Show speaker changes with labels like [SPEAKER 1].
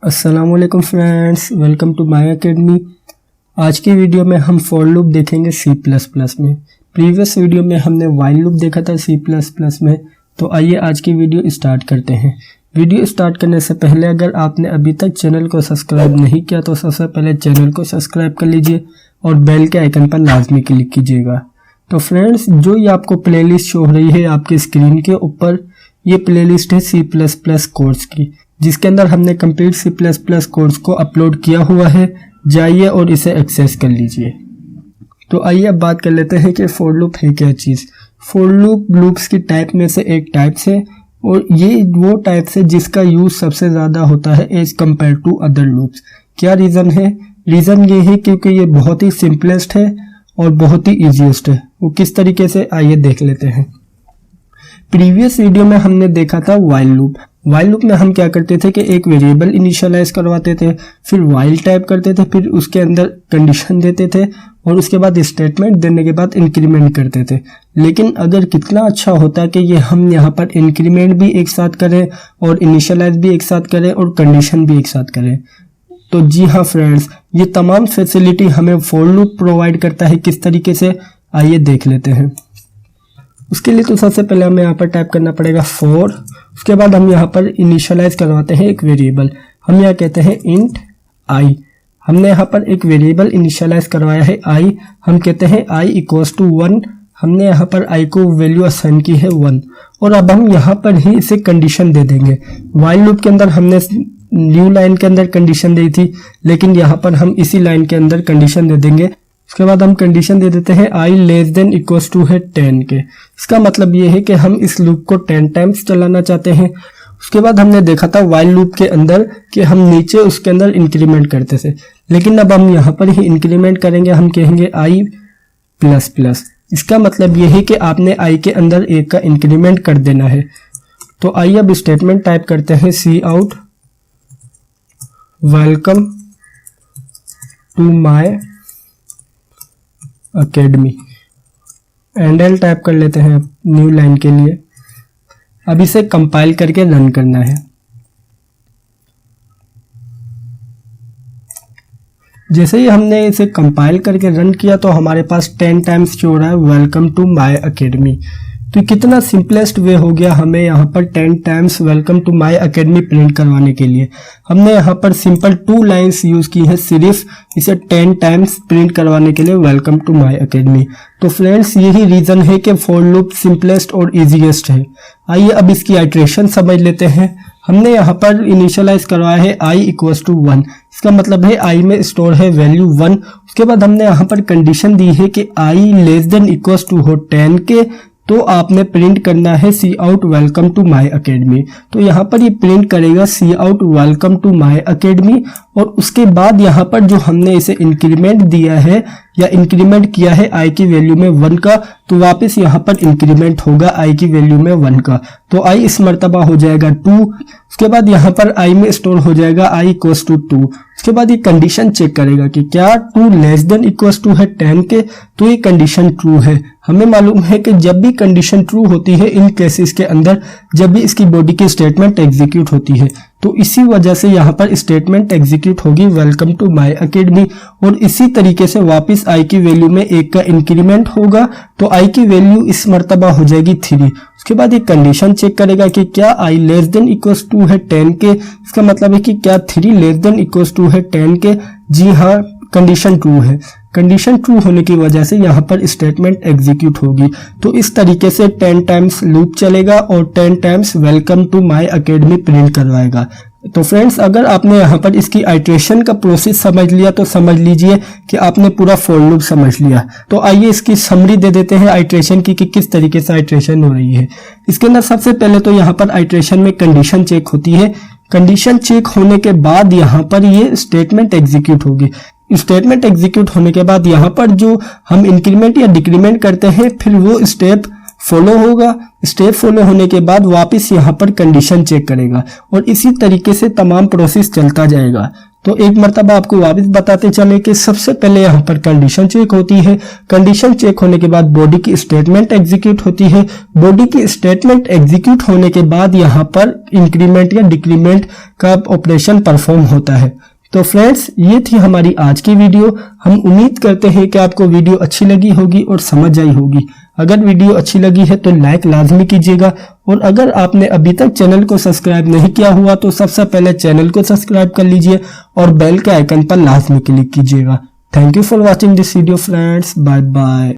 [SPEAKER 1] अस्सलामुअलैकुम friends, welcome to my academy. आज की वीडियो में हम फॉर लूप देखेंगे C++ में। प्रीवियस वीडियो में हमने व्हाइल लूप देखा था C++ में। तो आइए आज की वीडियो स्टार्ट करते हैं। वीडियो स्टार्ट करने से पहले अगर आपने अभी तक चैनल को सब्सक्राइब नहीं किया तो सबसे पहले चैनल को सब्सक्राइब कर लीजिए और बेल के आइकन पर लाजमी क्लिक कीजिएगा। तो फ्रेंड्स, जो ये आपको प्लेलिस्ट शो हो रही है आपकी स्क्रीन के ऊपर, ये प्लेलिस्ट है C++ कोर्स की, जिसके अंदर हमने कंप्लीट C++ कोर्स को अपलोड किया हुआ है। जाइए और इसे एक्सेस कर लीजिए। तो आइए अब बात कर लेते हैं कि फॉर लूप है क्या चीज़। फॉर लूप लूप्स की टाइप में से एक टाइप्स है और ये वो टाइप्स है जिसका यूज सबसे ज़्यादा होता है as compare to other loops. क्या रीज़न है? रीज़न ये है क्योंकि ये बहुत ही सिंपलेस्ट है और बहुत ही ईजीएस्ट है। वो किस तरीके से, आइए देख लेते हैं। प्रीवियस वीडियो में हमने देखा था व्हाइल लूप। व्हाइल लूप में हम क्या करते थे कि एक वेरिएबल इनिशियलाइज करवाते थे, फिर व्हाइल टाइप करते थे, फिर उसके अंदर कंडीशन देते थे और उसके बाद स्टेटमेंट देने के बाद इंक्रीमेंट करते थे। लेकिन अगर कितना अच्छा होता कि ये हम यहाँ पर इंक्रीमेंट भी एक साथ करें और इनिशियलाइज भी एक साथ करें और कंडीशन भी एक साथ करें। तो जी हाँ फ्रेंड्स, ये तमाम फैसिलिटी हमें फॉर लूप प्रोवाइड करता है। किस तरीके से, आइए देख लेते हैं। उसके लिए तो सबसे पहले हमें यहाँ पर टाइप करना पड़ेगा फॉर। उसके बाद हम यहाँ पर इनिशियलाइज करवाते हैं एक वेरिएबल। हम यहाँ कहते हैं इंट आई। हमने यहाँ पर एक वेरिएबल इनिशियलाइज करवाया है आई। हम कहते हैं आई इक्वल्स टू 1। हमने यहाँ पर आई को वैल्यू असाइन की है 1 और अब हम यहाँ पर ही इसे कंडीशन दे देंगे। व्हाइल लूप के अंदर हमने न्यू लाइन के अंदर कंडीशन दी थी, लेकिन यहाँ पर हम इसी लाइन के अंदर कंडीशन दे देंगे। उसके बाद हम कंडीशन दे देते हैं आई लेस देन इक्वल्स टू है 10 के। इसका मतलब ये है कि हम इस लूप को 10 टाइम्स चलाना चाहते हैं। उसके बाद हमने देखा था व्हाइल लूप के अंदर कि हम नीचे उसके अंदर इंक्रीमेंट करते थे, लेकिन अब हम यहाँ पर ही इंक्रीमेंट करेंगे। हम कहेंगे आई प्लस प्लस। इसका मतलब ये है कि आपने आई के अंदर एक का इंक्रीमेंट कर देना है। तो आइए अब स्टेटमेंट टाइप करते हैं cout welcome to my academy. Endl type कर लेते हैं न्यू लाइन के लिए। अब इसे कंपाइल करके रन करना है। जैसे ही हमने इसे कंपाइल करके रन किया तो हमारे पास 10 टाइम्स शो हो रहा है वेलकम टू माय अकेडमी। तो कितना सिंपलेस्ट वे हो गया हमें यहाँ पर 10 times welcome to my academy print करवाने के लिए। हमने यहाँ पर सिंपल 2 लाइन्स यूज की है सिर्फ इसे 10 टाइम्स प्रिंट करवाने के लिए वेलकम टू माय अकेडमी। तो फ्रेंड्स, यही रीजन है कि फॉर लूप सिंपलेस्ट और इजीएस्ट है। आइए अब इसकी आइट्रेशन समझ लेते हैं। हमने यहाँ पर इनिशियलाइज करवाया है आई इक्वल्स टू 1। इसका मतलब है आई में स्टोर है वैल्यू 1। उसके बाद हमने यहाँ पर कंडीशन दी है कि i less than equals to हो 10 के, तो आपने प्रिंट करना है cout welcome to my academy. तो यहाँ पर ये प्रिंट करेगा cout welcome to my academy और उसके बाद यहाँ पर जो हमने इसे इंक्रीमेंट दिया है या इंक्रीमेंट किया है आई की वैल्यू में 1 का, तो वापस यहाँ पर इंक्रीमेंट होगा आई की वैल्यू में 1 का। तो आई इस मर्तबा हो जाएगा 2। उसके बाद यहाँ पर आई में स्टोर हो जाएगा आई इक्वल्स टू 2। उसके बाद ये कंडीशन चेक करेगा कि क्या 2 लेस देन इक्वल्स टू है 10 के, तो ये कंडीशन ट्रू है। हमें मालूम है कि जब भी कंडीशन ट्रू होती है इन केसेस के अंदर, जब भी इसकी बॉडी की स्टेटमेंट एग्जीक्यूट होती है, तो इसी वजह से यहाँ पर स्टेटमेंट एग्जीक्यूट होगी वेलकम टू माय अकेडमी और इसी तरीके से वापस आई की वैल्यू में 1 का इंक्रीमेंट होगा तो आई की वैल्यू इस मर्तबा हो जाएगी 3। उसके बाद एक कंडीशन चेक करेगा कि क्या आई लेस देन इक्वल्स टू है 10 के। इसका मतलब है कि क्या 3 लेस देन इक्वल्स टू है 10 के। जी हाँ, कंडीशन ट्रू है। कंडीशन ट्रू होने की वजह से यहाँ पर स्टेटमेंट एग्जीक्यूट होगी। तो इस तरीके से 10 टाइम्स लूप चलेगा और 10 times welcome to my academy print करवाएगा। तो फ्रेंड्स, अगर आपने यहाँ पर इसकी आइट्रेशन का प्रोसेस समझ लिया तो समझ लीजिए कि आपने पूरा फॉर लूप समझ लिया। तो आइए इसकी समरी दे देते हैं आइट्रेशन की कि किस तरीके से आइट्रेशन हो रही है। इसके अंदर सबसे पहले तो यहाँ पर आइट्रेशन में कंडीशन चेक होती है। कंडीशन चेक होने के बाद यहाँ पर ये स्टेटमेंट एग्जीक्यूट होगी। स्टेटमेंट एग्जीक्यूट होने के बाद यहाँ पर जो हम इंक्रीमेंट या डिक्रीमेंट करते हैं फिर वो स्टेप फॉलो होगा। स्टेप फॉलो होने के बाद वापस यहाँ पर कंडीशन चेक करेगा और इसी तरीके से तमाम प्रोसेस चलता जाएगा। तो एक मरतबा आपको वापस बताते चले कि सबसे पहले यहाँ पर कंडीशन चेक होती है। कंडीशन चेक होने के बाद बॉडी की स्टेटमेंट एग्जीक्यूट होती है। बॉडी की स्टेटमेंट एग्जीक्यूट होने के बाद यहाँ पर इंक्रीमेंट या डिक्रीमेंट का ऑपरेशन परफॉर्म होता है। तो फ्रेंड्स, ये थी हमारी आज की वीडियो। हम उम्मीद करते हैं कि आपको वीडियो अच्छी लगी होगी और समझ आई होगी। अगर वीडियो अच्छी लगी है तो लाइक लाजमी कीजिएगा, और अगर आपने अभी तक चैनल को सब्सक्राइब नहीं किया हुआ तो सबसे पहले चैनल को सब्सक्राइब कर लीजिए और बेल के आइकन पर लाजमी क्लिक कीजिएगा। Thank you for watching this video friends. Bye bye.